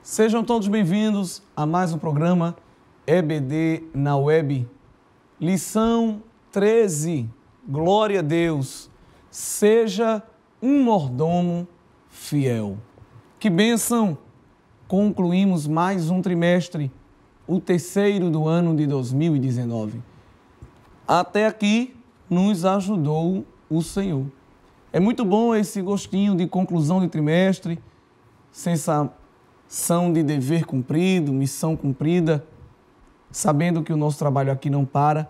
Sejam todos bem-vindos a mais um programa EBD na Web. Lição 13. Glória a Deus. Seja um mordomo fiel. Que bênção! Concluímos mais um trimestre, o terceiro do ano de 2019. Até aqui nos ajudou o Senhor. É muito bom esse gostinho de conclusão de trimestre, sensação de dever cumprido, missão cumprida, sabendo que o nosso trabalho aqui não para,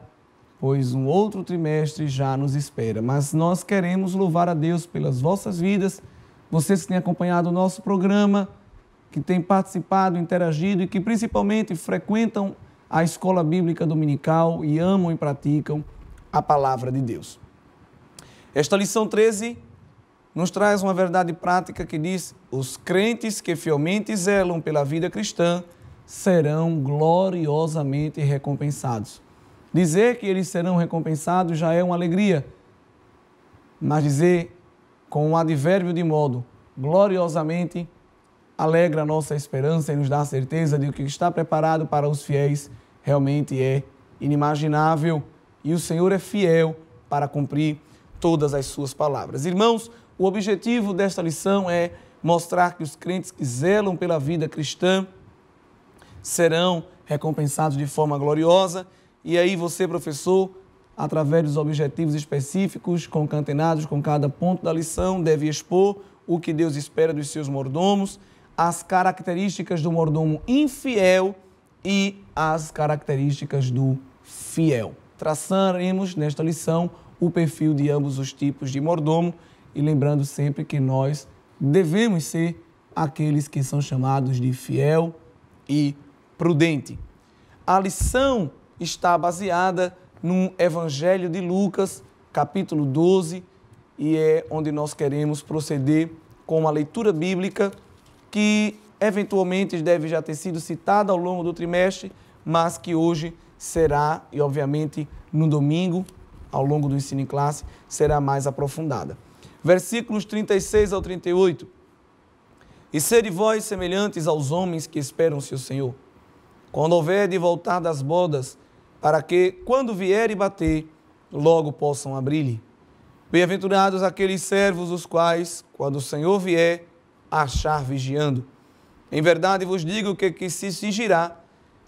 pois um outro trimestre já nos espera. Mas nós queremos louvar a Deus pelas vossas vidas, vocês que têm acompanhado o nosso programa, que têm participado, interagido e que principalmente frequentam a escola bíblica dominical e amam e praticam a palavra de Deus. Esta lição 13 nos traz uma verdade prática que diz: os crentes que fielmente zelam pela vida cristã serão gloriosamente recompensados. Dizer que eles serão recompensados já é uma alegria, mas dizer com um advérbio de modo gloriosamente alegra a nossa esperança e nos dá a certeza de que o que está preparado para os fiéis realmente é inimaginável e o Senhor é fiel para cumprir todas as suas palavras. Irmãos, o objetivo desta lição é mostrar que os crentes que zelam pela vida cristã serão recompensados de forma gloriosa. E aí você, professor, através dos objetivos específicos, concatenados com cada ponto da lição, deve expor o que Deus espera dos seus mordomos, as características do mordomo infiel e as características do fiel. Traçaremos nesta lição o perfil de ambos os tipos de mordomo e lembrando sempre que nós devemos ser aqueles que são chamados de fiel e prudente. A lição está baseada no Evangelho de Lucas, capítulo 12, e é onde nós queremos proceder com uma leitura bíblica que eventualmente deve já ter sido citada ao longo do trimestre, mas que hoje será, e obviamente no domingo, ao longo do ensino em classe, será mais aprofundada. Versículos 36 ao 38. E sede vós semelhantes aos homens que esperam seu Senhor, quando houver de voltar das bodas, para que, quando vier e bater, logo possam abrir-lhe. Bem-aventurados aqueles servos, os quais, quando o Senhor vier, achar vigiando. Em verdade vos digo que se cingirá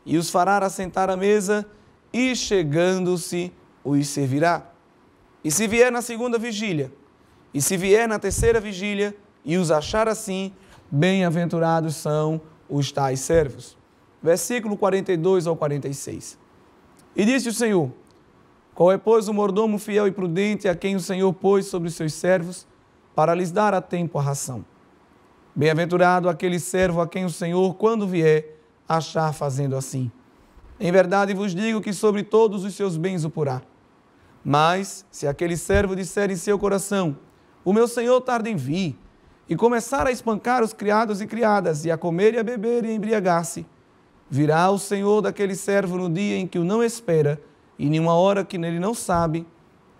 e os fará assentar à mesa, e chegando-se os servirá. E se vier na segunda vigília, e se vier na terceira vigília, e os achar assim, bem-aventurados são os tais servos. Versículo 42 ao 46. E disse o Senhor: qual é, pois, o mordomo fiel e prudente a quem o Senhor pôs sobre os seus servos, para lhes dar a tempo a ração? Bem-aventurado aquele servo a quem o Senhor, quando vier, achar fazendo assim. Em verdade vos digo que sobre todos os seus bens o porá. Mas, se aquele servo disser em seu coração: o meu Senhor tarda em vir, e começar a espancar os criados e criadas, e a comer e a beber e a embriagar-se, virá o Senhor daquele servo no dia em que o não espera, e nenhuma hora que nele não sabe,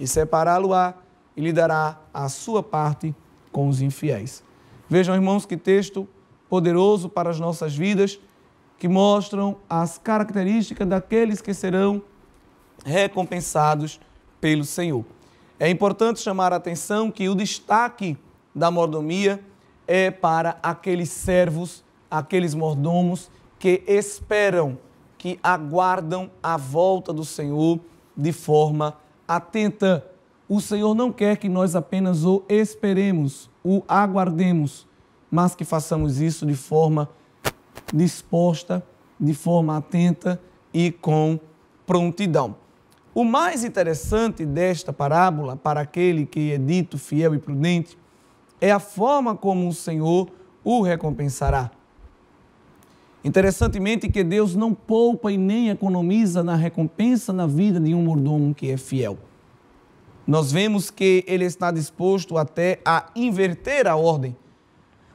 e separá-lo-á, e lhe dará a sua parte com os infiéis. Vejam, irmãos, que texto poderoso para as nossas vidas, que mostram as características daqueles que serão recompensados pelo Senhor. É importante chamar a atenção que o destaque da mordomia é para aqueles servos, aqueles mordomos que esperam, que aguardam a volta do Senhor de forma atenta. O Senhor não quer que nós apenas o esperemos, o aguardemos, mas que façamos isso de forma disposta, de forma atenta e com prontidão. O mais interessante desta parábola, para aquele que é dito fiel e prudente, é a forma como o Senhor o recompensará. Interessantemente que Deus não poupa e nem economiza na recompensa na vida de um mordomo que é fiel. Nós vemos que ele está disposto até a inverter a ordem.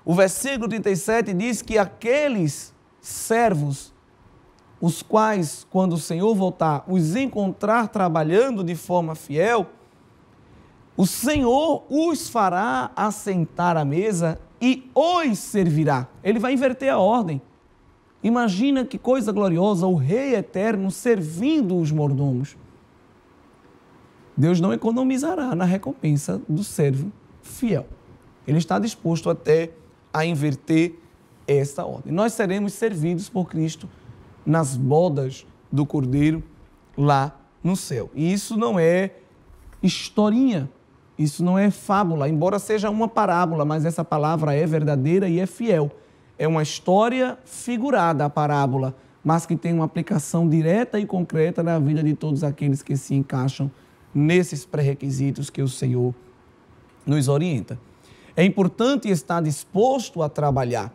O versículo 37 diz que aqueles servos, os quais, quando o Senhor voltar, os encontrar trabalhando de forma fiel, o Senhor os fará assentar à mesa e os servirá. Ele vai inverter a ordem. Imagina que coisa gloriosa, o Rei Eterno servindo os mordomos. Deus não economizará na recompensa do servo fiel. Ele está disposto até a inverter esta ordem. Nós seremos servidos por Cristo nas bodas do Cordeiro lá no céu. E isso não é historinha, isso não é fábula, embora seja uma parábola, mas essa palavra é verdadeira e é fiel. É uma história figurada, a parábola, mas que tem uma aplicação direta e concreta na vida de todos aqueles que se encaixam nesses pré-requisitos que o Senhor nos orienta. É importante estar disposto a trabalhar.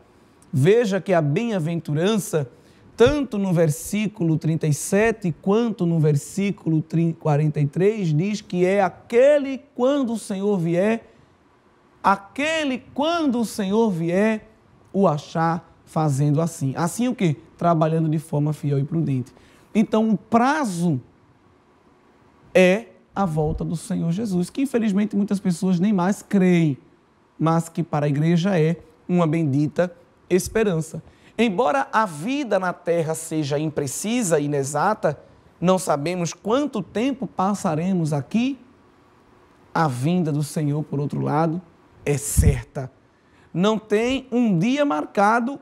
Veja que a bem-aventurança, tanto no versículo 37 quanto no versículo 43, diz que é aquele quando o Senhor vier, o achar fazendo assim. Assim o quê? Trabalhando de forma fiel e prudente. Então, o prazo é a volta do Senhor Jesus, que infelizmente muitas pessoas nem mais creem, mas que para a igreja é uma bendita esperança. Embora a vida na terra seja imprecisa e inexata, não sabemos quanto tempo passaremos aqui, a vinda do Senhor, por outro lado, é certa. Não tem um dia marcado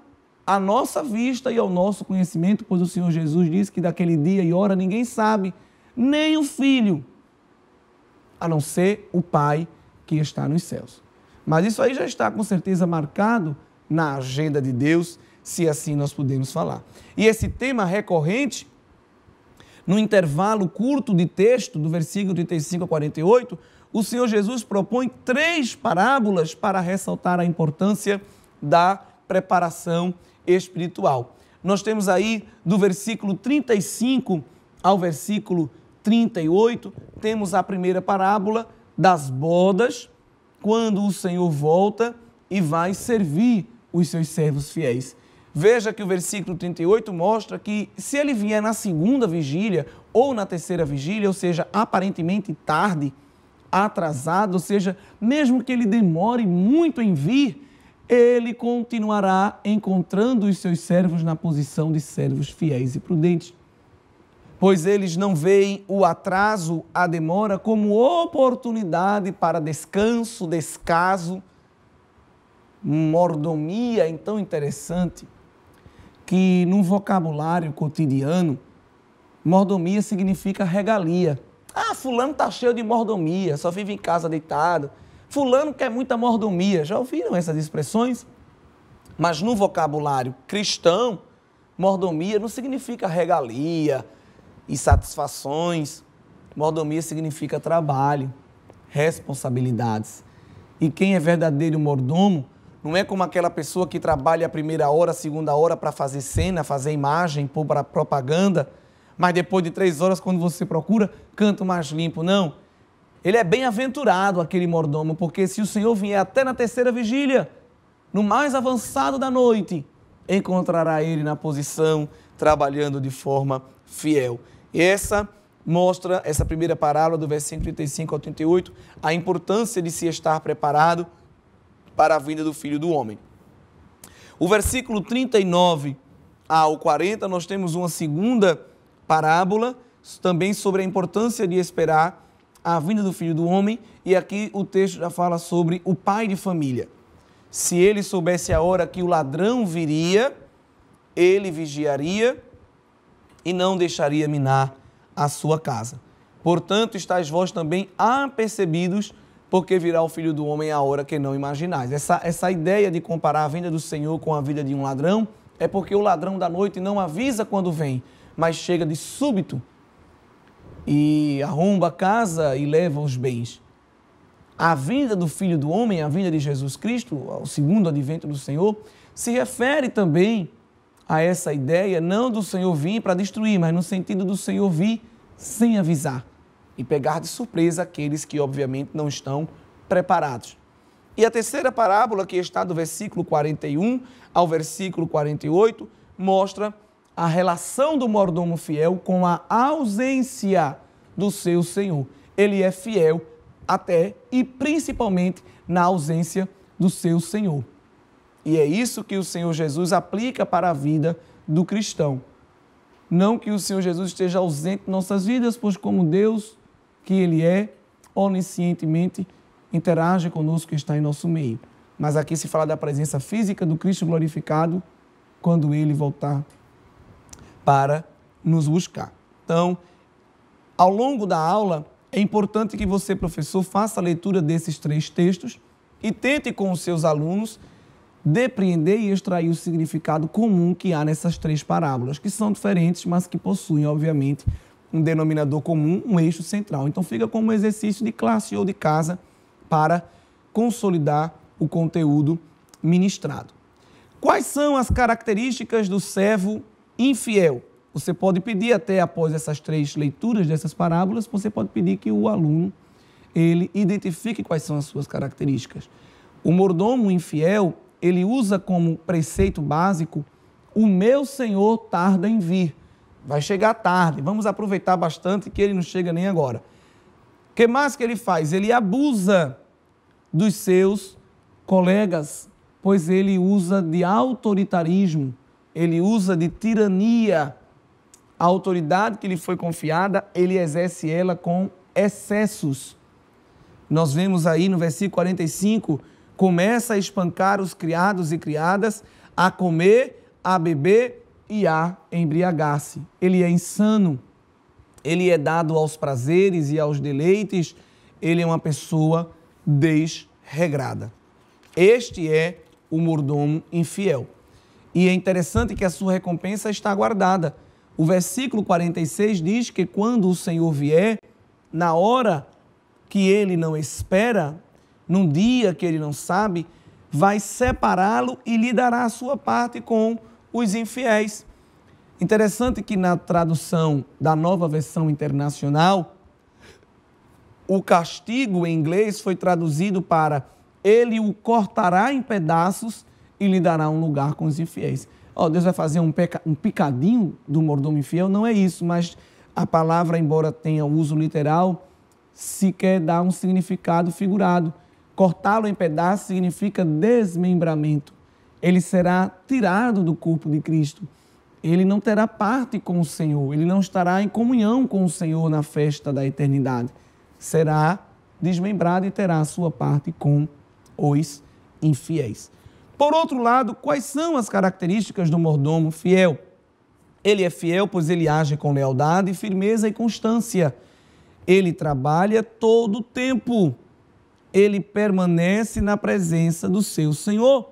à nossa vista e ao nosso conhecimento, pois o Senhor Jesus disse que daquele dia e hora ninguém sabe, nem o Filho, a não ser o Pai que está nos céus. Mas isso aí já está com certeza marcado na agenda de Deus, se assim nós podemos falar. E esse tema recorrente, no intervalo curto de texto, do versículo 35 a 48, o Senhor Jesus propõe 3 parábolas para ressaltar a importância da preparação espiritual. Nós temos aí, do versículo 35 ao versículo 38, temos a primeira parábola das bodas, quando o Senhor volta e vai servir os seus servos fiéis. Veja que o versículo 38 mostra que se ele vier na segunda vigília ou na terceira vigília, ou seja, aparentemente tarde, atrasado, ou seja, mesmo que ele demore muito em vir, ele continuará encontrando os seus servos na posição de servos fiéis e prudentes. Pois eles não veem o atraso, a demora, como oportunidade para descanso, descaso, mordomia. Então, interessante que no vocabulário cotidiano, mordomia significa regalia. Ah, fulano está cheio de mordomia, só vive em casa deitado. Fulano quer muita mordomia. Já ouviram essas expressões? Mas no vocabulário cristão, mordomia não significa regalia e satisfações. Mordomia significa trabalho, responsabilidades. E quem é verdadeiro mordomo não é como aquela pessoa que trabalha a primeira hora, a segunda hora para fazer cena, fazer imagem, pôr para propaganda, mas depois de 3 horas, quando você procura, canto mais limpo. Não. Ele é bem-aventurado, aquele mordomo, porque se o Senhor vier até na terceira vigília, no mais avançado da noite, encontrará ele na posição, trabalhando de forma fiel. E essa mostra, essa primeira parábola do versículo 35 ao 38, a importância de se estar preparado para a vinda do Filho do Homem. O versículo 39 ao 40, nós temos uma segunda parábola, também sobre a importância de esperar a vinda do Filho do Homem, e aqui o texto já fala sobre o pai de família. Se ele soubesse a hora que o ladrão viria, ele vigiaria e não deixaria minar a sua casa. Portanto, estáis vós também apercebidos, porque virá o Filho do Homem à hora que não imaginais. Essa ideia de comparar a vinda do Senhor com a vida de um ladrão é porque o ladrão da noite não avisa quando vem, mas chega de súbito e arromba a casa e leva os bens. A vinda do Filho do Homem, a vinda de Jesus Cristo, o segundo advento do Senhor, se refere também a essa ideia, não do Senhor vir para destruir, mas no sentido do Senhor vir sem avisar e pegar de surpresa aqueles que, obviamente, não estão preparados. E a terceira parábola, que está do versículo 41 ao versículo 48, mostra a relação do mordomo fiel com a ausência do seu Senhor. Ele é fiel até e principalmente na ausência do seu Senhor. E é isso que o Senhor Jesus aplica para a vida do cristão. Não que o Senhor Jesus esteja ausente em nossas vidas, pois como Deus que Ele é, oniscientemente interage conosco e está em nosso meio. Mas aqui se fala da presença física do Cristo glorificado quando Ele voltar para nos buscar. Então, ao longo da aula, é importante que você, professor, faça a leitura desses 3 textos e tente com os seus alunos depreender e extrair o significado comum que há nessas 3 parábolas, que são diferentes, mas que possuem, obviamente, um denominador comum, um eixo central. Então, fica como exercício de classe ou de casa para consolidar o conteúdo ministrado. Quais são as características do servo infiel? Você pode pedir, até após essas 3 leituras dessas parábolas, você pode pedir que o aluno ele identifique quais são as suas características. O mordomo infiel, ele usa como preceito básico: o meu senhor tarda em vir. Vai chegar tarde, vamos aproveitar bastante que ele não chega nem agora. O que mais que ele faz? Ele abusa dos seus colegas, pois ele usa de autoritarismo, ele usa de tirania. A autoridade que lhe foi confiada, ele exerce ela com excessos. Nós vemos aí no versículo 45, começa a espancar os criados e criadas, a comer, a beber e a embriagar-se. Ele é insano, ele é dado aos prazeres e aos deleites, ele é uma pessoa desregrada. Este é o mordomo infiel. E é interessante que a sua recompensa está guardada. O versículo 46 diz que quando o Senhor vier, na hora que ele não espera, num dia que ele não sabe, vai separá-lo e lhe dará a sua parte com os infiéis. Interessante que na tradução da Nova Versão Internacional, o castigo em inglês foi traduzido para ele o cortará em pedaços e lhe dará um lugar com os infiéis. Deus vai fazer um picadinho do mordomo infiel? Não é isso, mas a palavra, embora tenha uso literal, se quer dar um significado figurado. Cortá-lo em pedaços significa desmembramento. Ele será tirado do corpo de Cristo. Ele não terá parte com o Senhor, ele não estará em comunhão com o Senhor na festa da eternidade. Será desmembrado e terá a sua parte com os infiéis. Por outro lado, quais são as características do mordomo fiel? Ele é fiel, pois ele age com lealdade, firmeza e constância. Ele trabalha todo o tempo. Ele permanece na presença do seu Senhor.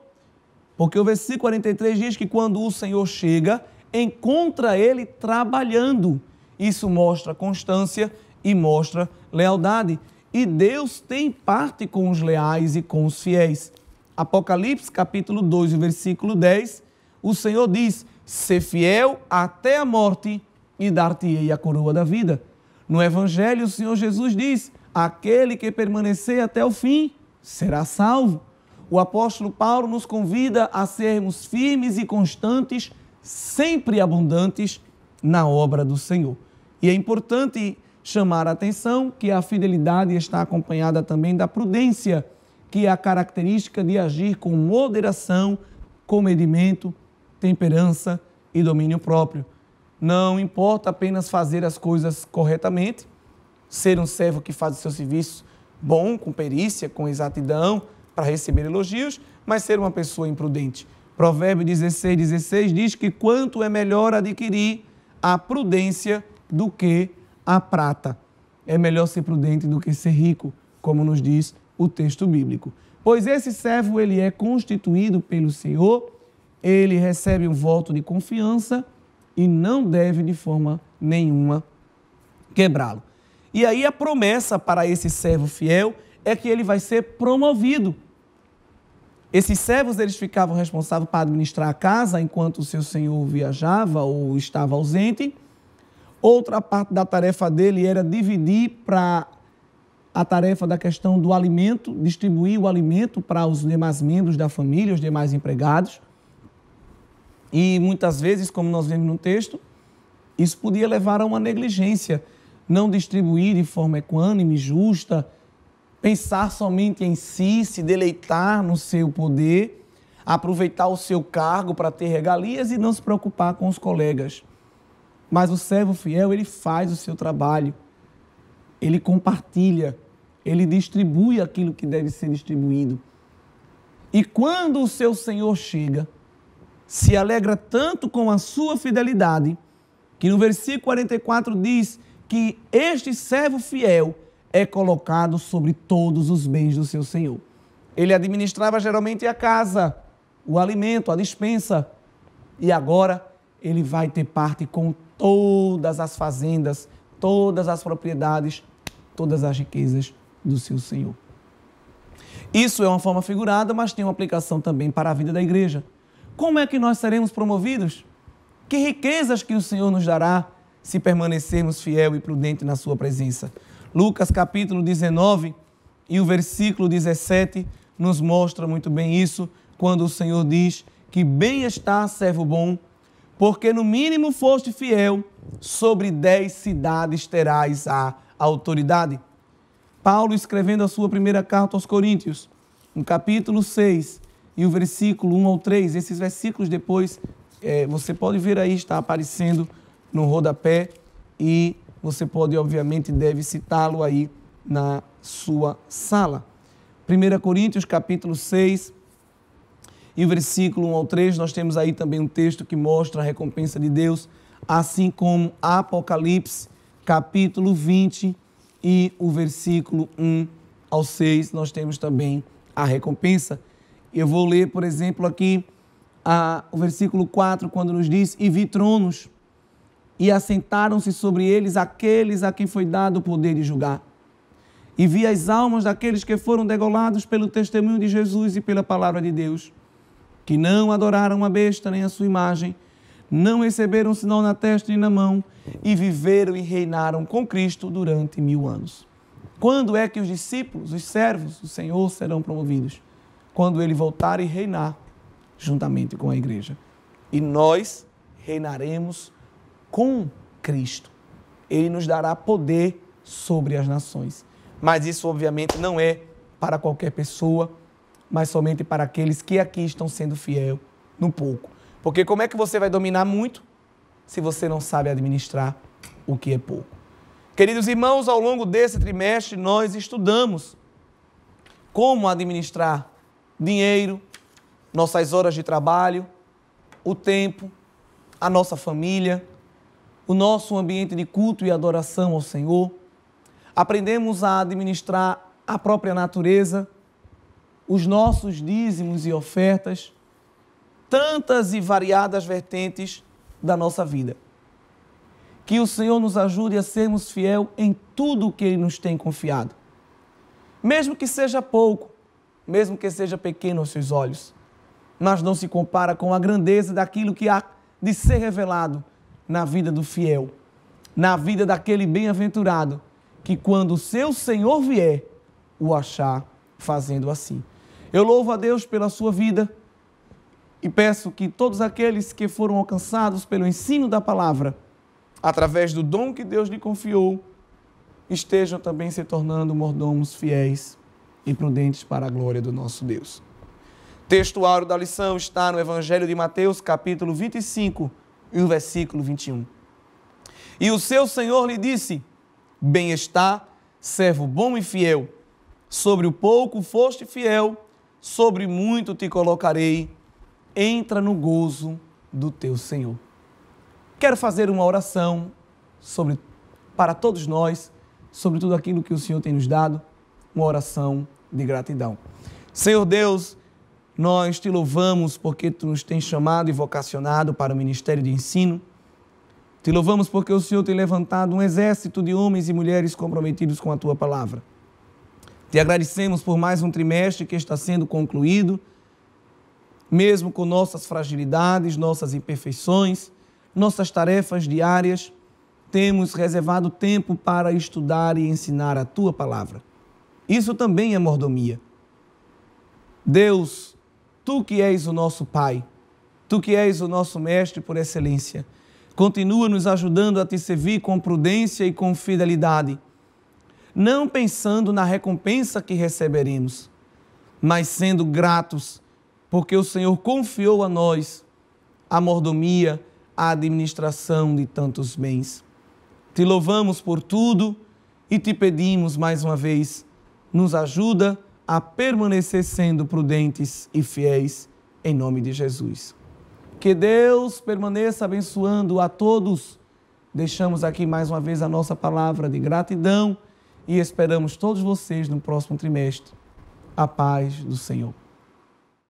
Porque o versículo 43 diz que quando o Senhor chega, encontra ele trabalhando. Isso mostra constância e mostra lealdade. E Deus tem parte com os leais e com os fiéis. Apocalipse, capítulo 2, versículo 10, o Senhor diz: ser fiel até a morte e dar-te-ei a coroa da vida. No Evangelho, o Senhor Jesus diz: aquele que permanecer até o fim será salvo. O apóstolo Paulo nos convida a sermos firmes e constantes, sempre abundantes na obra do Senhor. E é importante chamar a atenção que a fidelidade está acompanhada também da prudência, que é a característica de agir com moderação, comedimento, temperança e domínio próprio. Não importa apenas fazer as coisas corretamente, ser um servo que faz o seu serviço bom, com perícia, com exatidão, para receber elogios, mas ser uma pessoa imprudente. Provérbio 16:16 diz que quanto é melhor adquirir a prudência do que a prata. É melhor ser prudente do que ser rico, como nos diz o texto bíblico. Pois esse servo, ele é constituído pelo Senhor, ele recebe um voto de confiança e não deve de forma nenhuma quebrá-lo. E aí a promessa para esse servo fiel é que ele vai ser promovido. Esses servos, eles ficavam responsáveis para administrar a casa enquanto o seu senhor viajava ou estava ausente. Outra parte da tarefa dele era dividir para a tarefa da questão do alimento, distribuir o alimento para os demais membros da família, os demais empregados. E muitas vezes, como nós vemos no texto, isso podia levar a uma negligência, não distribuir de forma equânime, justa, pensar somente em si, se deleitar no seu poder. aproveitar o seu cargo para ter regalias e não se preocupar com os colegas. Mas o servo fiel, ele faz o seu trabalho, ele compartilha, ele distribui aquilo que deve ser distribuído. E quando o seu Senhor chega, se alegra tanto com a sua fidelidade, que no versículo 44 diz que este servo fiel é colocado sobre todos os bens do seu Senhor. Ele administrava geralmente a casa, o alimento, a despensa, e agora ele vai ter parte com todas as fazendas, todas as propriedades, todas as riquezas do seu Senhor. Isso é uma forma figurada, mas tem uma aplicação também para a vida da igreja. Como é que nós seremos promovidos? Que riquezas que o Senhor nos dará se permanecermos fiel e prudente na sua presença? Lucas capítulo 19 e o versículo 17 nos mostra muito bem isso, quando o Senhor diz que bem está, servo bom, porque no mínimo foste fiel, sobre 10 cidades terás a autoridade. Paulo, escrevendo a sua primeira carta aos Coríntios, no capítulo 6 e o versículo 1 ao 3, esses versículos depois você pode ver aí, está aparecendo no rodapé e você pode, obviamente, deve citá-lo aí na sua sala. 1 Coríntios capítulo 6 e o versículo 1 ao 3, nós temos aí também um texto que mostra a recompensa de Deus, assim como Apocalipse capítulo 20 e o versículo 1 ao 6, nós temos também a recompensa. Eu vou ler, por exemplo, aqui o versículo 4, quando nos diz: e vi tronos, e assentaram-se sobre eles aqueles a quem foi dado o poder de julgar. E vi as almas daqueles que foram degolados pelo testemunho de Jesus e pela palavra de Deus, que não adoraram a besta nem a sua imagem, não receberam sinal na testa nem na mão, e viveram e reinaram com Cristo durante 1000 anos. Quando é que os discípulos, os servos do Senhor serão promovidos? Quando ele voltar e reinar juntamente com a igreja. E nós reinaremos com Cristo. Ele nos dará poder sobre as nações. Mas isso, obviamente, não é para qualquer pessoa, mas somente para aqueles que aqui estão sendo fiel no pouco. Porque como é que você vai dominar muito se você não sabe administrar o que é pouco? Queridos irmãos, ao longo desse trimestre nós estudamos como administrar dinheiro, nossas horas de trabalho, o tempo, a nossa família, o nosso ambiente de culto e adoração ao Senhor. Aprendemos a administrar a própria natureza, os nossos dízimos e ofertas, tantas e variadas vertentes da nossa vida. Que o Senhor nos ajude a sermos fiel em tudo o que Ele nos tem confiado. Mesmo que seja pouco, mesmo que seja pequeno aos seus olhos, mas não se compara com a grandeza daquilo que há de ser revelado na vida do fiel, na vida daquele bem-aventurado, que quando o seu Senhor vier, o achar fazendo assim. Eu louvo a Deus pela sua vida e peço que todos aqueles que foram alcançados pelo ensino da palavra, através do dom que Deus lhe confiou, estejam também se tornando mordomos fiéis e prudentes para a glória do nosso Deus. Texto áureo da lição está no Evangelho de Mateus, capítulo 25, e o versículo 21. E o seu Senhor lhe disse: bem está, servo bom e fiel. Sobre o pouco foste fiel, sobre muito te colocarei. Entra no gozo do teu Senhor. Quero fazer uma oração para todos nós, sobre tudo aquilo que o Senhor tem nos dado, uma oração de gratidão. Senhor Deus, nós te louvamos porque tu nos tens chamado e vocacionado para o ministério de ensino. Te louvamos porque o Senhor tem levantado um exército de homens e mulheres comprometidos com a tua palavra. Te agradecemos por mais um trimestre que está sendo concluído, mesmo com nossas fragilidades, nossas imperfeições, nossas tarefas diárias, temos reservado tempo para estudar e ensinar a tua palavra. Isso também é mordomia. Deus, tu que és o nosso Pai, tu que és o nosso Mestre por excelência, continua nos ajudando a te servir com prudência e com fidelidade, não pensando na recompensa que receberemos, mas sendo gratos porque o Senhor confiou a nós a mordomia, a administração de tantos bens. Te louvamos por tudo e te pedimos mais uma vez, nos ajuda a permanecer sendo prudentes e fiéis, em nome de Jesus. Que Deus permaneça abençoando a todos. Deixamos aqui mais uma vez a nossa palavra de gratidão e esperamos todos vocês no próximo trimestre. A paz do Senhor.